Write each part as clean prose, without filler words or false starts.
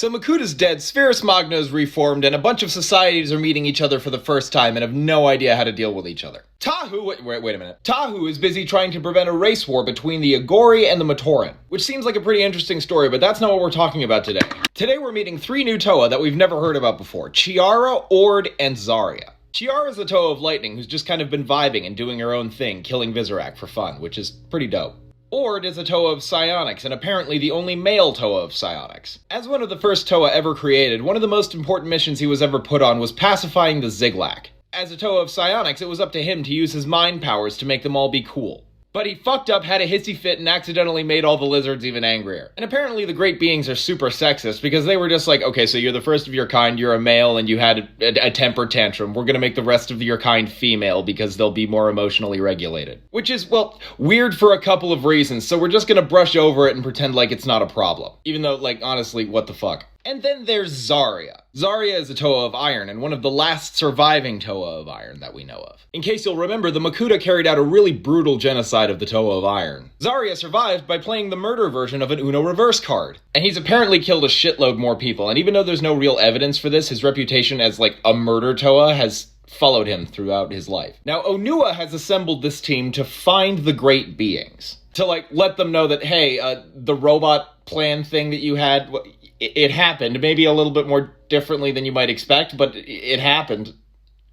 So Makuta's dead, Spherus Magna is reformed, and a bunch of societies are meeting each other for the first time and have no idea how to deal with each other. Tahu, wait a minute. Tahu is busy trying to prevent a race war between the Agori and the Matoran, which seems like a pretty interesting story, but that's not what we're talking about today. Today we're meeting 3 new Toa that we've never heard about before: Chiara, Ord, and Zarya. Chiara is the Toa of Lightning who's just kind of been vibing and doing her own thing, killing Visorak for fun, which is pretty dope. Ord is a Toa of Psionics, and apparently the only male Toa of Psionics. As one of the first Toa ever created, one of the most important missions he was ever put on was pacifying the Ziglac. As a Toa of Psionics, it was up to him to use his mind powers to make them all be cool. But he fucked up, had a hissy fit, and accidentally made all the lizards even angrier. And apparently the Great Beings are super sexist, because they were just like, okay, so you're the first of your kind, you're a male, and you had a temper tantrum. We're gonna make the rest of your kind female, because they'll be more emotionally regulated. Which is, well, weird for a couple of reasons, so we're just gonna brush over it and pretend like it's not a problem. Even though, like, honestly, what the fuck? And then there's Zarya. Zarya is a Toa of Iron, and one of the last surviving Toa of Iron that we know of. In case you'll remember, the Makuta carried out a really brutal genocide of the Toa of Iron. Zarya survived by playing the murder version of an Uno reverse card. And he's apparently killed a shitload more people, and even though there's no real evidence for this, his reputation as, like, a murder Toa has followed him throughout his life. Now, Onua has assembled this team to find the Great Beings. To, like, let them know that, hey, the robot plan thing that you had, it happened, maybe a little bit more differently than you might expect, but it happened.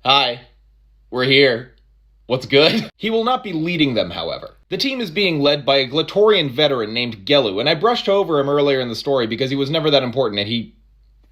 Hi, we're here. What's good? He will not be leading them, however. The team is being led by a Glatorian veteran named Gelu, and I brushed over him earlier in the story because he was never that important, and he,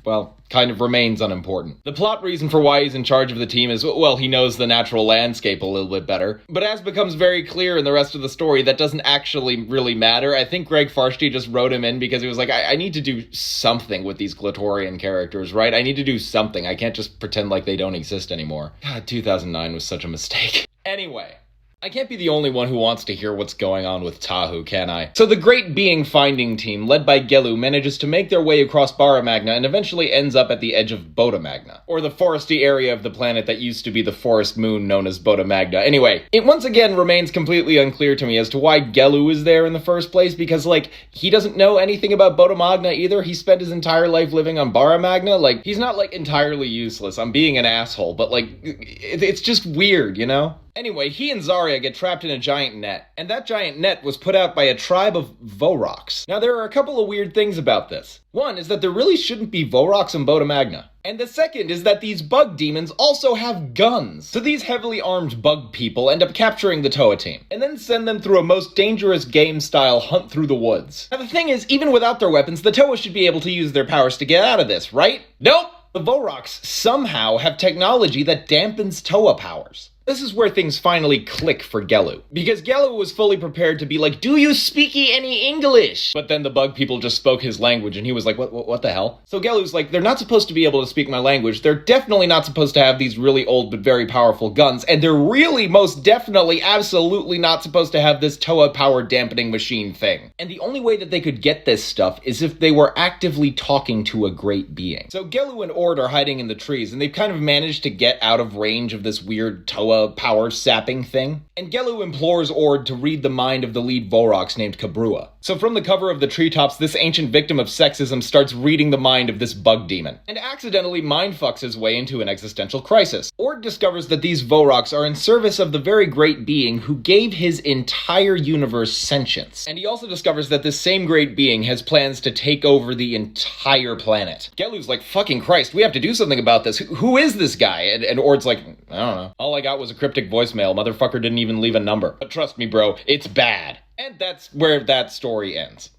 well, kind of remains unimportant. The plot reason for why he's in charge of the team is, well, he knows the natural landscape a little bit better. But as becomes very clear in the rest of the story, that doesn't actually really matter. I think Greg Farshty just wrote him in because he was like, I need to do something with these Glatorian characters, right? I need to do something. I can't just pretend like they don't exist anymore. God, 2009 was such a mistake. Anyway, I can't be the only one who wants to hear what's going on with Tahu, can I? So the Great Being Finding Team, led by Gelu, manages to make their way across Boda Magna and eventually ends up at the edge of Boda Magna, or the foresty area of the planet that used to be the forest moon known as Boda Magna. Anyway, it once again remains completely unclear to me as to why Gelu is there in the first place, because, like, he doesn't know anything about Boda Magna either. He spent his entire life living on Boda Magna. Like, he's not, like, entirely useless. I'm being an asshole, but, like, it's just weird, you know? Anyway, he and Zarya get trapped in a giant net, and that giant net was put out by a tribe of Voroks. Now, there are a couple of weird things about this. One is that there really shouldn't be Voroks in Boda Magna. And the second is that these bug demons also have guns. So these heavily armed bug people end up capturing the Toa team, and then send them through a most dangerous game-style hunt through the woods. Now, the thing is, even without their weapons, the Toa should be able to use their powers to get out of this, right? Nope! The Voroks somehow have technology that dampens Toa powers. This is where things finally click for Gelu, because Gelu was fully prepared to be like, do you speaky any English? But then the bug people just spoke his language, and he was like, what the hell? So Gelu's like, they're not supposed to be able to speak my language, they're definitely not supposed to have these really old but very powerful guns, and they're really most definitely absolutely not supposed to have this Toa power dampening machine thing. And the only way that they could get this stuff is if they were actively talking to a great being. So Gelu and Ord are hiding in the trees, and they've kind of managed to get out of range of this weird Toa power sapping thing. And Gelu implores Ord to read the mind of the lead Voroks named Kabrua. So from the cover of the treetops, this ancient victim of sexism starts reading the mind of this bug demon, and accidentally mindfucks his way into an existential crisis. Ord discovers that these Voroks are in service of the very great being who gave his entire universe sentience. And he also discovers that this same great being has plans to take over the entire planet. Gelu's like, fucking Christ, we have to do something about this. Who is this guy? And Ord's like, I don't know. All I got was a cryptic voicemail. Motherfucker didn't even leave a number. But trust me, bro, it's bad. And that's where that story ends.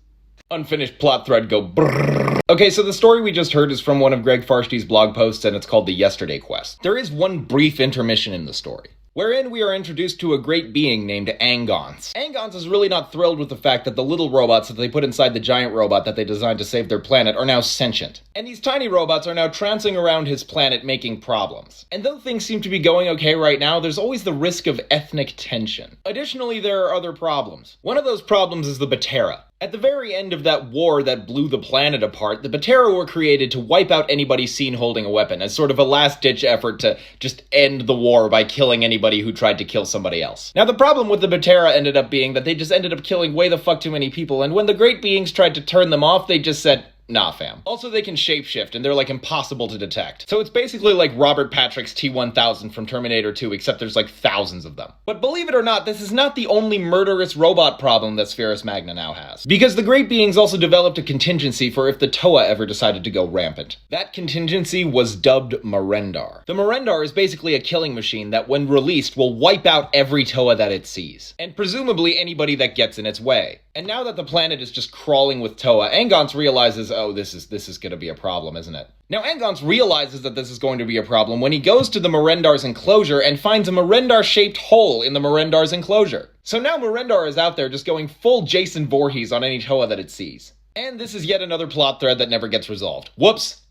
Unfinished plot thread go brrrr. Okay, so the story we just heard is from one of Greg Farshty's blog posts, and it's called The Yesterday Quest. There is one brief intermission in the story, wherein we are introduced to a great being named Angons. Angons is really not thrilled with the fact that the little robots that they put inside the giant robot that they designed to save their planet are now sentient. And these tiny robots are now trouncing around his planet making problems. And though things seem to be going okay right now, there's always the risk of ethnic tension. Additionally, there are other problems. One of those problems is the Batera. At the very end of that war that blew the planet apart, the Batera were created to wipe out anybody seen holding a weapon, as sort of a last-ditch effort to just end the war by killing anybody who tried to kill somebody else. Now, the problem with the Batera ended up being that they just ended up killing way the fuck too many people, and when the Great Beings tried to turn them off, they just said, Nah, fam. Also, they can shapeshift, and they're, like, impossible to detect. So it's basically like Robert Patrick's T-1000 from Terminator 2, except there's, like, thousands of them. But believe it or not, this is not the only murderous robot problem that Spherus Magna now has. Because the Great Beings also developed a contingency for if the Toa ever decided to go rampant. That contingency was dubbed Miranda. The Miranda is basically a killing machine that, when released, will wipe out every Toa that it sees. And presumably anybody that gets in its way. And now that the planet is just crawling with Toa, Angons realizes, oh, this is gonna be a problem, isn't it? Now, Angons realizes that this is going to be a problem when he goes to the Mirandar's enclosure and finds a Mirandar-shaped hole in the Mirandar's enclosure. So now Mirandar is out there just going full Jason Voorhees on any Toa that it sees. And this is yet another plot thread that never gets resolved. Whoops!